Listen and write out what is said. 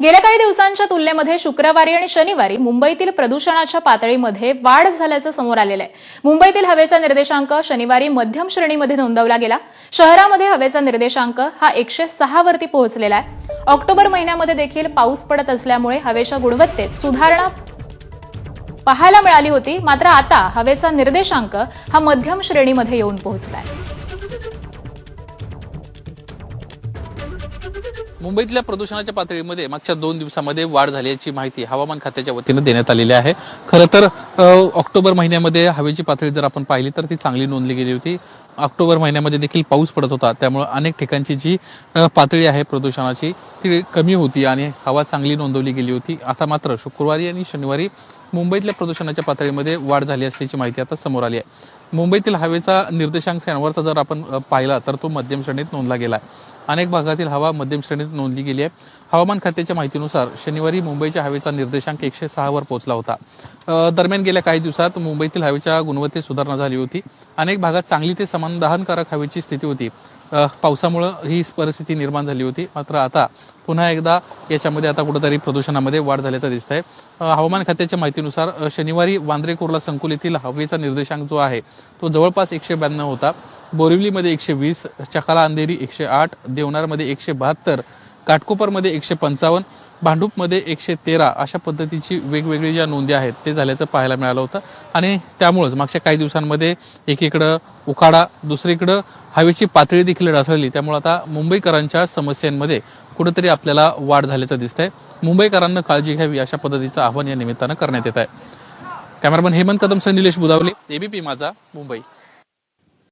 गेल्या काही दिवसांच्या तुलनेमध्ये शुक्रवारी आणि शनिवारी मुंबईतील प्रदूषणाच्या पातळीमध्ये वाढ झाल्याचं समोर आलेलं आहे। मुंबईतील हवेचा निर्देशांक शनिवारी मध्यम श्रेणीमध्ये नोंदवला गेला। शहरामध्ये हवेचा निर्देशांक हा 106 वरती पोहोचलेला आहे। ऑक्टोबर महिन्यामध्ये देखील पाऊस पडत असल्यामुळे हवेच्या गुणवत्तेत सुधारणा पाहायला मिळाली होती, मात्र आता हवेचा निर्देशांक हा मध्यम श्रेणीमध्ये येऊन पोहोचलाय। मुंबईतल्या प्रदूषणाच्या पातळीमध्ये मागच्या 2 दिवसांमध्ये वाढ झाल्याची माहिती हवामान खात्याच्या वतीने देण्यात आलेली आहे। खरं तर ऑक्टोबर महिन्यामध्ये हवेची पातळी जर आपण पाहिली तर ती चांगली नोंदली गेली होती। ऑक्टोबर महिन्यामध्ये देखील पाऊस पडत होता, त्यामुळे अनेक ठिकाणची जी पातळी आहे प्रदूषणाची ती कमी होती आणि हवा चांगली नोंदवली गेली होती। आता मात्र शुक्रवारी आणि शनिवारी मुंबईतल्या प्रदूषणाच्या पातळीमध्ये वाढ झाली असल्याची माहिती आता समोर आली आहे। मुंबईतील हवेचा निर्देशांक शनिवारचा जर आपण पाहिला तर तो मध्यम श्रेणीत नोंदला गेला आहे। अनेक भागातील हवा मध्यम श्रेणीत नोंदली गेली आहे। हवामान खात्याच्या माहितीनुसार शनिवारी मुंबईच्या हवेचा निर्देशांक 106 वर पोहोचला होता। दरम्यान गेल्या काही दिवसात मुंबईतील हवेच्या गुणवत्तेत सुधारणा झाली होती। अनेक भागात चांगली ते समाधानकारक हवेची स्थिती होती। पावसामुळे ही परिस्थिती निर्माण झाली होती, मात्र आता पुन्हा एकदा याच्यामध्ये आता कुठेतरी प्रदूषणामध्ये वाढ झाल्याचं दिसत आहे। हवामान खात्याच्या माहितीनुसार शनिवारी वांद्रे कुर्ला संकुल येथील हवेचा निर्देशांक जो आहे तो जवळपास 192 होता। बोरिवलीमध्ये 120, चकाला अंधेरी 108, देवनारमध्ये 172, घाटकोपरमध्ये 155, भांडूपमध्ये 113 अशा पद्धतीची वेगवेगळी ज्या नोंदी आहेत ते झाल्याचं पाहायला मिळालं होतं। आणि त्यामुळेच मागच्या काही दिवसांमध्ये एकीकडं उकाडा, दुसरीकडं हवेची पातळी देखील ढासळली, त्यामुळे आता मुंबईकरांच्या समस्यांमध्ये कुठेतरी आपल्याला वाढ झाल्याचं दिसतंय। मुंबईकरांना काळजी घ्यावी अशा पद्धतीचं आवाहन या निमित्तानं करण्यात येत आहे। कॅमेरामन हेमंत कदमसह निलेश बुदावले, एबीपी माझा, मुंबई।